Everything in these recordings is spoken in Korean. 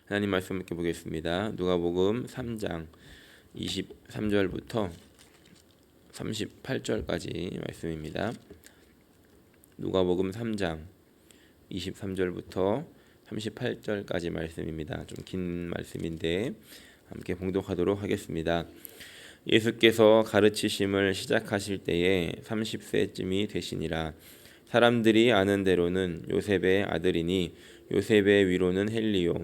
하나님 말씀 함께 보겠습니다. 누가복음 3장 23절부터 38절까지 말씀입니다. 누가복음 3장 23절부터 38절까지 말씀입니다. 좀 긴 말씀인데 함께 봉독하도록 하겠습니다. 예수께서 가르치심을 시작하실 때에 30세쯤이 되시니라. 사람들이 아는 대로는 요셉의 아들이니 요셉의 위로는 헬리요,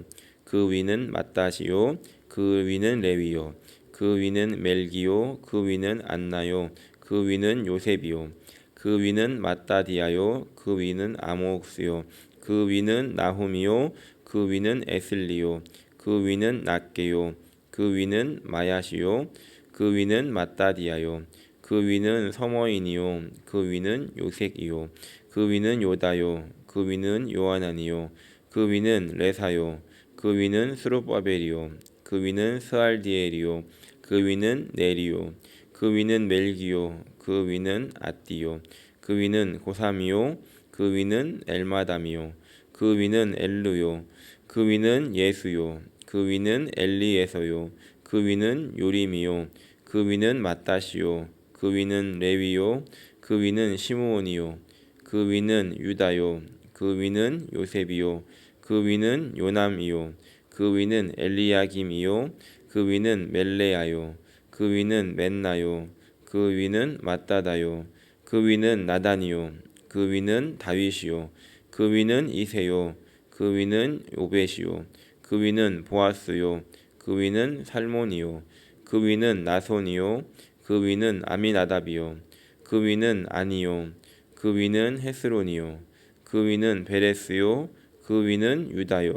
그 위는 맏다시요, 그 위는 레위요, 그 위는 멜기요, 그 위는 안나요, 그 위는 요셉이요, 그 위는 맏다디아요, 그 위는 아모스요, 그 위는 나훔이요, 그 위는 에슬리요, 그 위는 낫게요, 그 위는 마야시요, 그 위는 맏다디아요, 그 위는 서머인이요, 그 위는 요색이요, 그 위는 요다요, 그 위는 요하나니요, 그 위는 레사요, 그 위는 스룹바벨이요, 그 위는 스알디엘이요, 그 위는 네리요, 그 위는 멜기요, 그 위는 아띠요, 그 위는 고삼이요, 그 위는 엘마담이요, 그 위는 엘루요, 그 위는 예수요, 그 위는 엘리에서요, 그 위는 요림이요, 그 위는 맏다시요, 그 위는 레위요, 그 위는 시므온이요, 그 위는 유다요, 그 위는 요셉이요, 그 위는 요남이요, 그 위는 엘리야김이요, 그 위는 멜레야요, 그 위는 맨나요, 그 위는 맏다다요, 그 위는 나단이요, 그 위는 다윗이요, 그 위는 이세요, 그 위는 오벳이요, 그 위는 보아스요, 그 위는 살몬이요, 그 위는 나손이요, 그 위는 아미나답이요, 그 위는 아니요, 그 위는 헤스론이요, 그 위는 베레스요, 그 위는 유다요,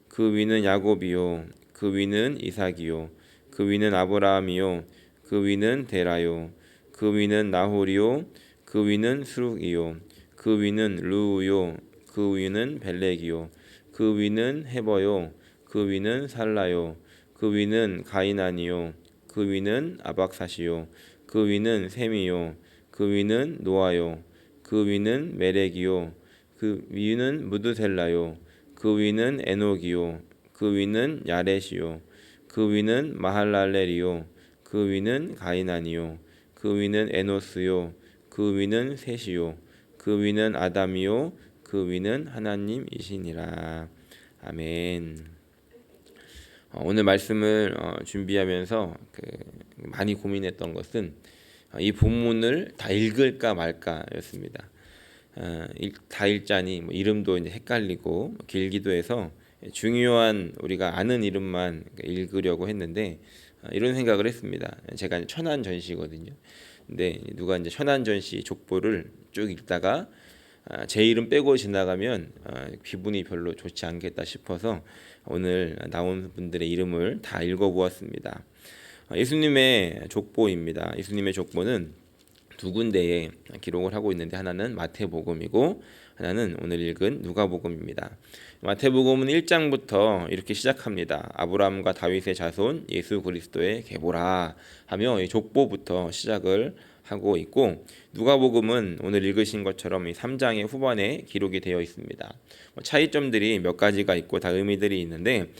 그 위는 야곱이요, 그 위는 이삭이요, 그 위는 아브라함이요, 그 위는 데라요, 그 위는 나홀이요, 그 위는 스룩이요, 그 위는 루우요, 그 위는 벨렉이요, 그 위는 헤버요, 그 위는 살라요, 그 위는 가이나니요, 그 위는 아박사시요, 그 위는 셈이요, 그 위는 노아요, 그 위는 메렉이요, 그 위는 무드셀라요, 그 위는 에녹이요, 그 위는 야렛이요, 그 위는 마할랄렐이요, 그 위는 가이나니요, 그 위는 에노스요, 그 위는 셋이요, 그 위는 아담이요, 그 위는 하나님이시니라. 아멘. 오늘 말씀을 준비하면서 많이 고민했던 것은 이 본문을 다 읽을까 말까였습니다. 다 읽자니 이름도 이제 헷갈리고 길기도 해서 중요한 우리가 아는 이름만 읽으려고 했는데 이런 생각을 했습니다. 제가 천안전시거든요. 근데 누가 이제 천안전시 족보를 쭉 읽다가 제 이름 빼고 지나가면 기분이 별로 좋지 않겠다 싶어서 오늘 나온 분들의 이름을 다 읽어보았습니다. 예수님의 족보입니다. 예수님의 족보는 두 군데에 기록을 하고 있는데 하나는 마태복음이고 하나는 오늘 읽은 누가복음입니다. 마태복음은 1장부터 이렇게 시작합니다. 아브라함과 다윗의 자손 예수 그리스도의 계보라 하며 이 족보부터 시작을 하고 있고 누가복음은 오늘 읽으신 것처럼 이 3장의 후반에 기록이 되어 있습니다. 차이점들이 몇 가지가 있고 다 의미들이 있는데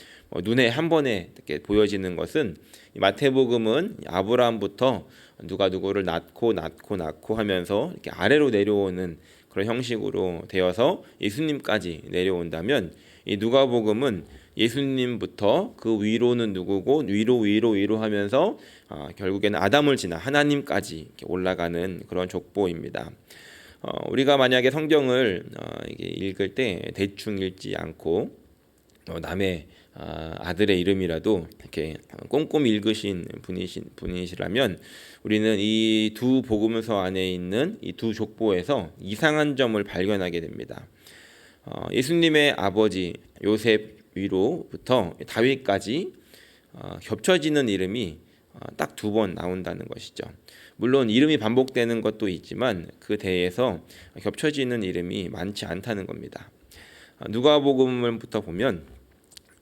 눈에 한 번에 이렇게 보여지는 것은 이 마태복음은 아브라함부터 누가 누구를 낳고 하면서 이렇게 아래로 내려오는 그런 형식으로 되어서 예수님까지 내려온다면 이 누가복음은 예수님부터 그 위로는 누구고 위로 하면서 결국에는 아담을 지나 하나님까지 이렇게 올라가는 그런 족보입니다. 우리가 만약에 성경을 이게 읽을 때 대충 읽지 않고 남의 아들의 이름이라도 이렇게 꼼꼼히 읽으신 분이시라면 우리는 이 두 복음서 안에 있는 이 두 족보에서 이상한 점을 발견하게 됩니다. 예수님의 아버지 요셉 위로부터 다윗까지 겹쳐지는 이름이 딱 두 번 나온다는 것이죠. 물론 이름이 반복되는 것도 있지만 그 대에서 겹쳐지는 이름이 많지 않다는 겁니다. 누가복음부터 보면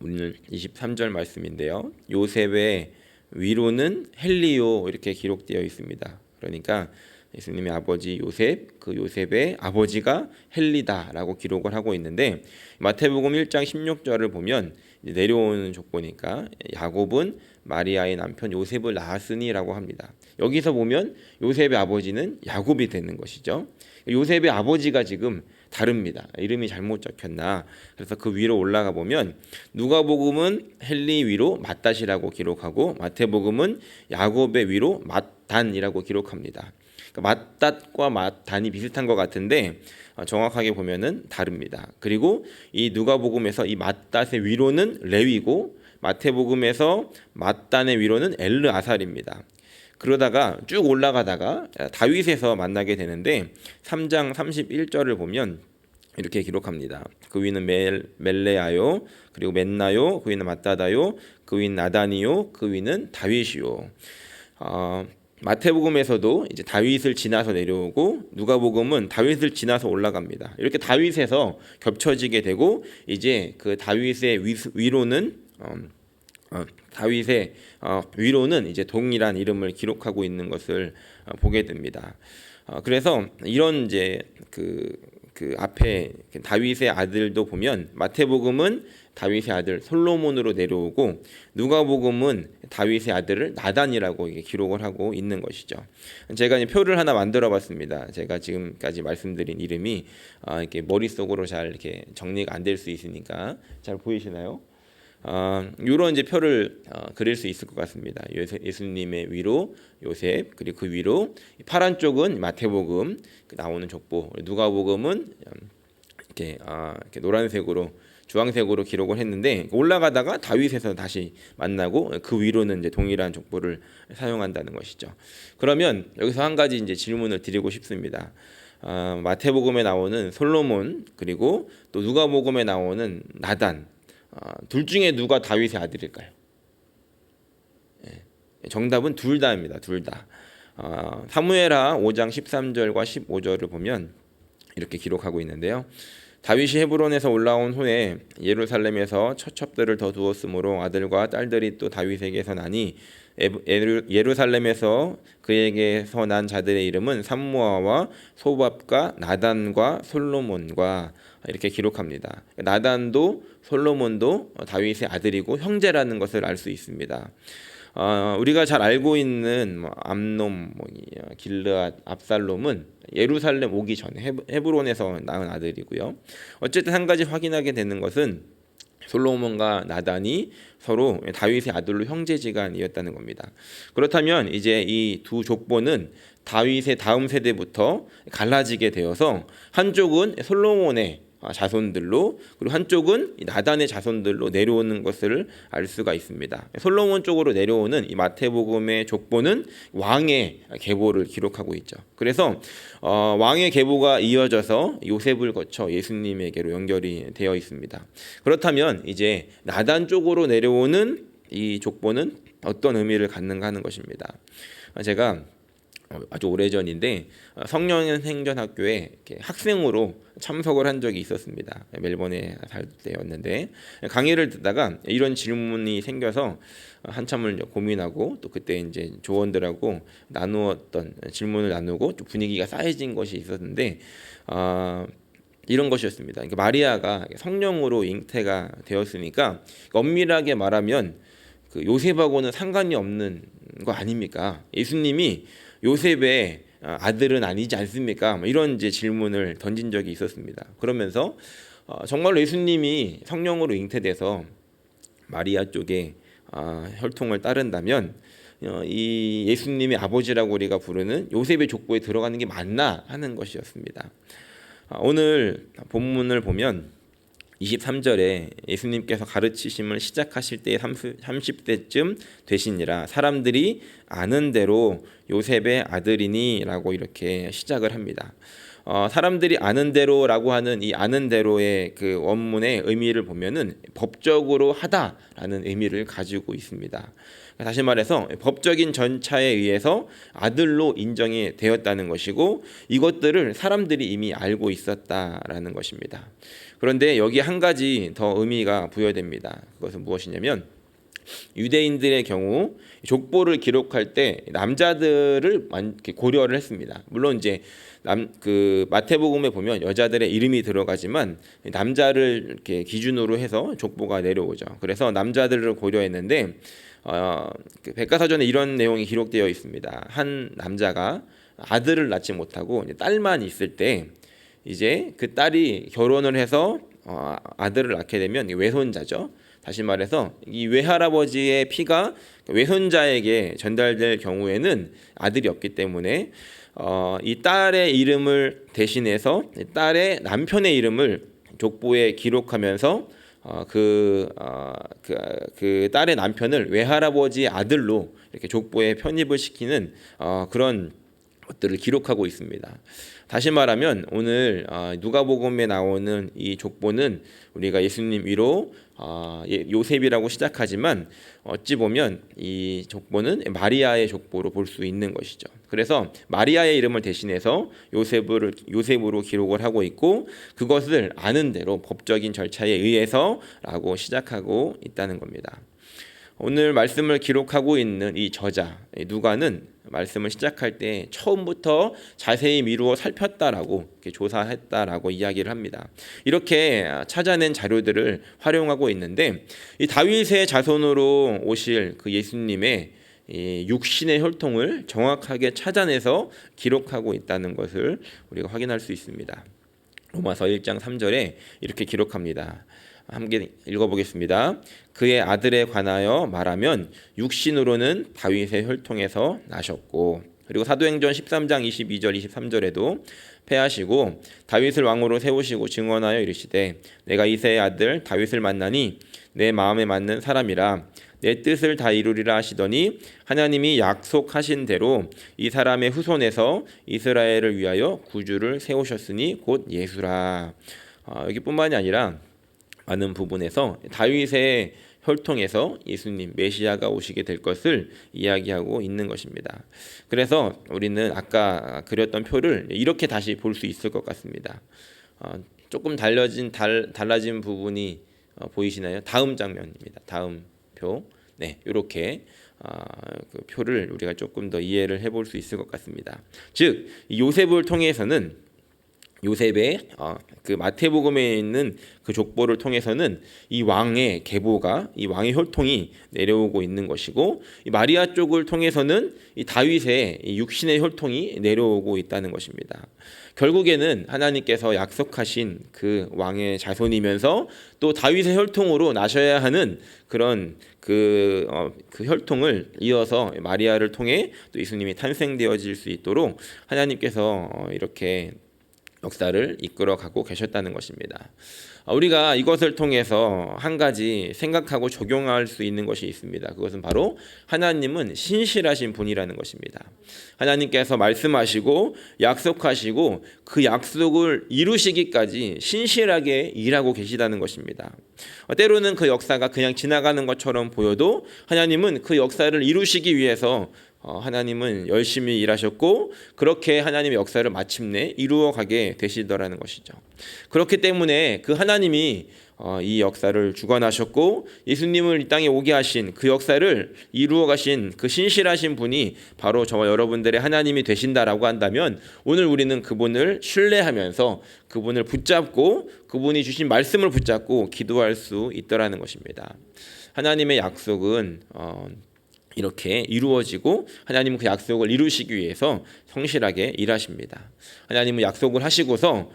오늘 23절 말씀인데요. 요셉의 위로는 헬리요 이렇게 기록되어 있습니다. 그러니까 예수님의 아버지 요셉, 그 요셉의 아버지가 헬리다라고 기록을 하고 있는데 마태복음 1장 16절을 보면 이제 내려오는 족보니까 야곱은 마리아의 남편 요셉을 낳았으니라고 합니다. 여기서 보면 요셉의 아버지는 야곱이 되는 것이죠. 요셉의 아버지가 지금 다릅니다. 이름이 잘못 적혔나. 그래서 그 위로 올라가 보면 누가복음은 헬리 위로 맏닷이라고 기록하고 마태복음은 야곱의 위로 맏단이라고 기록합니다. 그러니까 맏닷과 맏단이 비슷한 것 같은데 정확하게 보면은 다릅니다. 그리고 이 누가복음에서 이 맏닷의 위로는 레위고 마태복음에서 맏단의 위로는 엘르아살입니다. 그러다가 쭉 올라가다가 다윗에서 만나게 되는데 3장 31절을 보면 이렇게 기록합니다. 그 위는 멜레아요, 그리고 맨나요, 그 위는 맏다다요, 그 위는 나단이요, 그 위는 다윗이요. 마태복음에서도 이제 다윗을 지나서 내려오고 누가복음은 다윗을 지나서 올라갑니다. 이렇게 다윗에서 겹쳐지게 되고 이제 그 다윗의 위로는 다윗의 위로는 이제 동일한 이름을 기록하고 있는 것을 보게 됩니다. 그래서 이런 이제 그 앞에 다윗의 아들도 보면 마태복음은 다윗의 아들 솔로몬으로 내려오고 누가복음은 다윗의 아들을 나단이라고 기록을 하고 있는 것이죠. 제가 이제 표를 하나 만들어봤습니다. 제가 지금까지 말씀드린 이름이 이렇게 머릿속으로 잘 이렇게 정리가 안 될 수 있으니까 잘 보이시나요? 이런 이제 표를 그릴 수 있을 것 같습니다. 예수님의 위로 요셉, 그리고 그 위로 파란 쪽은 마태복음 나오는 족보, 누가복음은 이렇게 노란색으로 주황색으로 기록을 했는데 올라가다가 다윗에서 다시 만나고 그 위로는 이제 동일한 족보를 사용한다는 것이죠. 그러면 여기서 한 가지 이제 질문을 드리고 싶습니다. 마태복음에 나오는 솔로몬 그리고 또 누가복음에 나오는 나단 둘 중에 누가 다윗의 아들일까요? 정답은 둘 다입니다. 둘 다. 사무엘하 5장 13절과 15절을 보면 이렇게 기록하고 있는데요. 다윗이 헤브론에서 올라온 후에 예루살렘에서 처첩들을 더 두었으므로 아들과 딸들이 또 다윗에게서 나니 예루살렘에서 그에게서 난 자들의 이름은 삼무아와 소밥과 나단과 솔로몬과 이렇게 기록합니다. 나단도 솔로몬도 다윗의 아들이고 형제라는 것을 알 수 있습니다. 우리가 잘 알고 있는 암놈, 길르앗, 압살롬은 예루살렘 오기 전에 헤브론에서 낳은 아들이고요. 어쨌든 한 가지 확인하게 되는 것은 솔로몬과 나단이 서로 다윗의 아들로 형제지간이었다는 겁니다. 그렇다면 이제 이 두 족보는 다윗의 다음 세대부터 갈라지게 되어서 한쪽은 솔로몬의 자손들로 그리고 한쪽은 나단의 자손들로 내려오는 것을 알 수가 있습니다. 솔로몬 쪽으로 내려오는 이 마태복음의 족보는 왕의 계보를 기록하고 있죠. 그래서 왕의 계보가 이어져서 요셉을 거쳐 예수님에게로 연결이 되어 있습니다. 그렇다면 이제 나단 쪽으로 내려오는 이 족보는 어떤 의미를 갖는가 하는 것입니다. 제가 아주 오래전인데 성령생전학교에 학생으로 참석을 한 적이 있었습니다. 멜번에 살 때였는데 강의를 듣다가 이런 질문이 생겨서 한참을 고민하고 또 그때 이제 조원들하고 나누었던 질문을 나누고 좀 분위기가 쌓여진 것이 있었는데 이런 것이었습니다. 그러니까 마리아가 성령으로 잉태가 되었으니까 엄밀하게 말하면 그 요셉하고는 상관이 없는 거 아닙니까? 예수님이 요셉의 아들은 아니지 않습니까? 이런 이제 질문을 던진 적이 있었습니다. 그러면서 정말로 예수님이 성령으로 잉태돼서 마리아 쪽에 혈통을 따른다면 이 예수님의 아버지라고 우리가 부르는 요셉의 족보에 들어가는 게 맞나 하는 것이었습니다. 오늘 본문을 보면 23절에 예수님께서 가르치심을 시작하실 때에 30대쯤 되시니라 사람들이 아는 대로 요셉의 아들이니 라고 이렇게 시작을 합니다. 사람들이 아는 대로라고 하는 이 아는 대로의 그 원문의 의미를 보면은 법적으로 하다라는 의미를 가지고 있습니다. 다시 말해서 법적인 전차에 의해서 아들로 인정이 되었다는 것이고 이것들을 사람들이 이미 알고 있었다라는 것입니다. 그런데 여기 한 가지 더 의미가 부여됩니다. 그것은 무엇이냐면 유대인들의 경우 족보를 기록할 때 남자들을 고려를 했습니다. 물론 이제 그 마태복음에 보면 여자들의 이름이 들어가지만 남자를 이렇게 기준으로 해서 족보가 내려오죠. 그래서 남자들을 고려했는데 그 백과사전에 이런 내용이 기록되어 있습니다. 한 남자가 아들을 낳지 못하고 딸만 있을 때 이제 그 딸이 결혼을 해서 아들을 낳게 되면 외손자죠. 다시 말해서 이 외할아버지의 피가 외손자에게 전달될 경우에는 아들이 없기 때문에 이 딸의 이름을 대신해서 딸의 남편의 이름을 족보에 기록하면서 그 딸의 남편을 외할아버지의 아들로 이렇게 족보에 편입을 시키는 그런 것들을 기록하고 있습니다. 다시 말하면 오늘 누가복음에 나오는 이 족보는 우리가 예수님 위로 요셉이라고 시작하지만 어찌 보면 이 족보는 마리아의 족보로 볼 수 있는 것이죠. 그래서 마리아의 이름을 대신해서 요셉으로 기록을 하고 있고 그것을 아는 대로 법적인 절차에 의해서라고 시작하고 있다는 겁니다. 오늘 말씀을 기록하고 있는 이 저자 누가는 말씀을 시작할 때 처음부터 자세히 미루어 살폈다라고 조사했다라고 이야기를 합니다. 이렇게 찾아낸 자료들을 활용하고 있는데 이 다윗의 자손으로 오실 그 예수님의 이 육신의 혈통을 정확하게 찾아내서 기록하고 있다는 것을 우리가 확인할 수 있습니다. 로마서 1장 3절에 이렇게 기록합니다. 함께 읽어보겠습니다. 그의 아들에 관하여 말하면 육신으로는 다윗의 혈통에서 나셨고, 그리고 사도행전 13장 22절 23절에도 패하시고 다윗을 왕으로 세우시고 증언하여 이르시되 내가 이새의 아들 다윗을 만나니 내 마음에 맞는 사람이라 내 뜻을 다 이루리라 하시더니 하나님이 약속하신 대로 이 사람의 후손에서 이스라엘을 위하여 구주를 세우셨으니 곧 예수라. 여기뿐만이 아니라 많은 부분에서 다윗의 혈통에서 예수님 메시아가 오시게 될 것을 이야기하고 있는 것입니다. 그래서 우리는 아까 그렸던 표를 이렇게 다시 볼 수 있을 것 같습니다. 조금 달라진 부분이 보이시나요? 다음 장면입니다. 다음 표. 네, 이렇게 그 표를 우리가 조금 더 이해를 해볼 수 있을 것 같습니다. 즉 요셉을 통해서는 요셉의 그 마태복음에 있는 그 족보를 통해서는 이 왕의 계보가 이 왕의 혈통이 내려오고 있는 것이고 이 마리아 쪽을 통해서는 이 다윗의 이 육신의 혈통이 내려오고 있다는 것입니다. 결국에는 하나님께서 약속하신 그 왕의 자손이면서 또 다윗의 혈통으로 나셔야 하는 그런 그 혈통을 이어서 마리아를 통해 또 예수님이 탄생되어질 수 있도록 하나님께서 이렇게 역사를 이끌어가고 계셨다는 것입니다. 우리가 이것을 통해서 한 가지 생각하고 적용할 수 있는 것이 있습니다. 그것은 바로 하나님은 신실하신 분이라는 것입니다. 하나님께서 말씀하시고 약속하시고 그 약속을 이루시기까지 신실하게 일하고 계시다는 것입니다. 때로는 그 역사가 그냥 지나가는 것처럼 보여도 하나님은 그 역사를 이루시기 위해서 하나님은 열심히 일하셨고 그렇게 하나님의 역사를 마침내 이루어가게 되시더라는 것이죠. 그렇기 때문에 그 하나님이 이 역사를 주관하셨고 예수님을 이 땅에 오게 하신 그 역사를 이루어 가신 그 신실하신 분이 바로 저와 여러분들의 하나님이 되신다라고 한다면 오늘 우리는 그분을 신뢰하면서 그분을 붙잡고 그분이 주신 말씀을 붙잡고 기도할 수 있더라는 것입니다. 하나님의 약속은 이렇게 이루어지고 하나님은 그 약속을 이루시기 위해서 성실하게 일하십니다. 하나님은 약속을 하시고서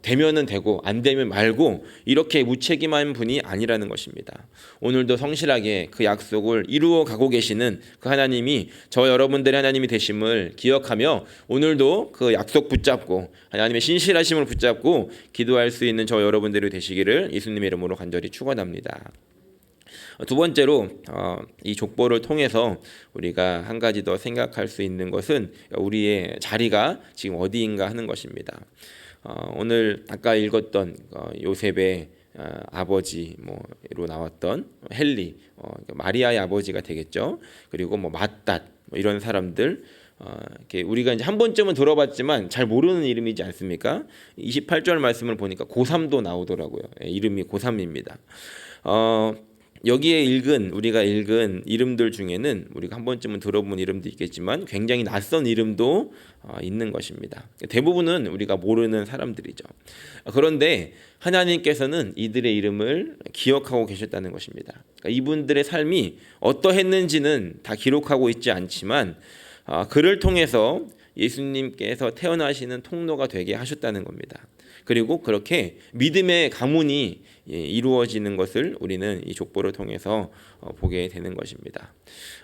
되면은 되고 안 되면 말고 이렇게 무책임한 분이 아니라는 것입니다. 오늘도 성실하게 그 약속을 이루어 가고 계시는 그 하나님이 저 여러분들의 하나님이 되심을 기억하며 오늘도 그 약속 붙잡고 하나님의 신실하심을 붙잡고 기도할 수 있는 저 여러분들이 되시기를 예수님의 이름으로 간절히 축원합니다. 두 번째로 이 족보를 통해서 우리가 한 가지 더 생각할 수 있는 것은 우리의 자리가 지금 어디인가 하는 것입니다. 오늘 아까 읽었던 요셉의 아버지로 나왔던 헨리, 마리아의 아버지가 되겠죠. 그리고 마탓 이런 사람들 이렇게 우리가 이제 한 번쯤은 들어봤지만 잘 모르는 이름이지 않습니까? 28절 말씀을 보니까 고3도 나오더라고요. 이름이 고3입니다. 여기에 우리가 읽은 이름들 중에는 우리가 한 번쯤은 들어본 이름도 있겠지만 굉장히 낯선 이름도 있는 것입니다. 대부분은 우리가 모르는 사람들이죠. 그런데 하나님께서는 이들의 이름을 기억하고 계셨다는 것입니다. 그러니까 이분들의 삶이 어떠했는지는 다 기록하고 있지 않지만 그를 통해서 예수님께서 태어나시는 통로가 되게 하셨다는 겁니다. 그리고 그렇게 믿음의 가문이 이루어지는 것을 우리는 이 족보를 통해서 보게 되는 것입니다.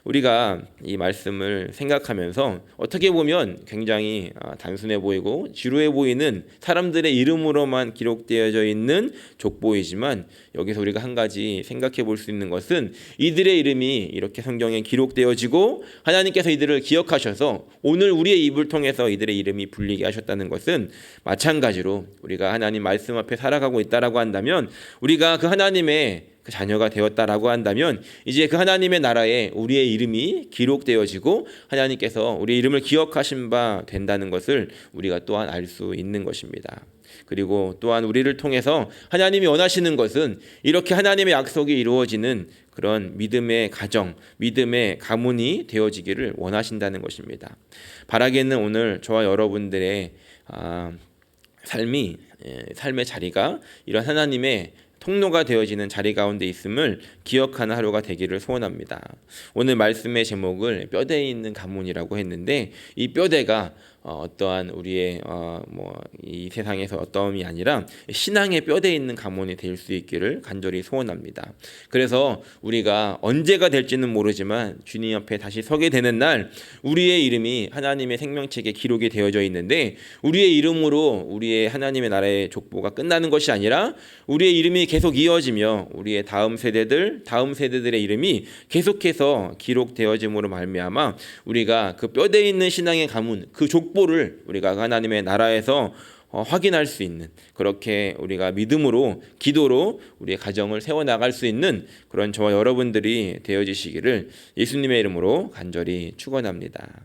우리가 이 말씀을 생각하면서 어떻게 보면 굉장히 단순해 보이고 지루해 보이는 사람들의 이름으로만 기록되어져 있는 족보이지만 여기서 우리가 한 가지 생각해 볼 수 있는 것은 이들의 이름이 이렇게 성경에 기록되어지고 하나님께서 이들을 기억하셔서 오늘 우리의 입을 통해서 이들의 이름이 불리게 하셨다는 것은 마찬가지로 우리가 하나님 말씀 앞에 살아가고 있다라고 한다면 우리가 그 하나님의 그 자녀가 되었다라고 한다면 이제 그 하나님의 나라에 우리의 이름이 기록되어지고 하나님께서 우리의 이름을 기억하신 바 된다는 것을 우리가 또한 알 수 있는 것입니다. 그리고 또한 우리를 통해서 하나님이 원하시는 것은 이렇게 하나님의 약속이 이루어지는 그런 믿음의 가정, 믿음의 가문이 되어지기를 원하신다는 것입니다. 바라기는 오늘 저와 여러분들의 삶의 자리가 이런 하나님의 통로가 되어지는 자리 가운데 있음을 기억하는 하루가 되기를 소원합니다. 오늘 말씀의 제목을 뼈대에 있는 가문이라고 했는데 이 뼈대가 어떠한 우리의 이 세상에서 어떠함이 아니라 신앙의 뼈대에 있는 가문이 될 수 있기를 간절히 소원합니다. 그래서 우리가 언제가 될지는 모르지만 주님 앞에 다시 서게 되는 날 우리의 이름이 하나님의 생명책에 기록이 되어져 있는데 우리의 이름으로 우리의 하나님의 나라의 족보가 끝나는 것이 아니라 우리의 이름이 계속 이어지며 우리의 다음 세대들의 이름이 계속해서 기록되어짐으로 말미암아 우리가 그 뼈대에 있는 신앙의 가문, 그 족보를 우리가 하나님의 나라에서 확인할 수 있는, 그렇게 우리가 믿음으로 기도로 우리의 가정을 세워나갈 수 있는 그런 저와 여러분들이 되어지시기를 예수님의 이름으로 간절히 축원합니다.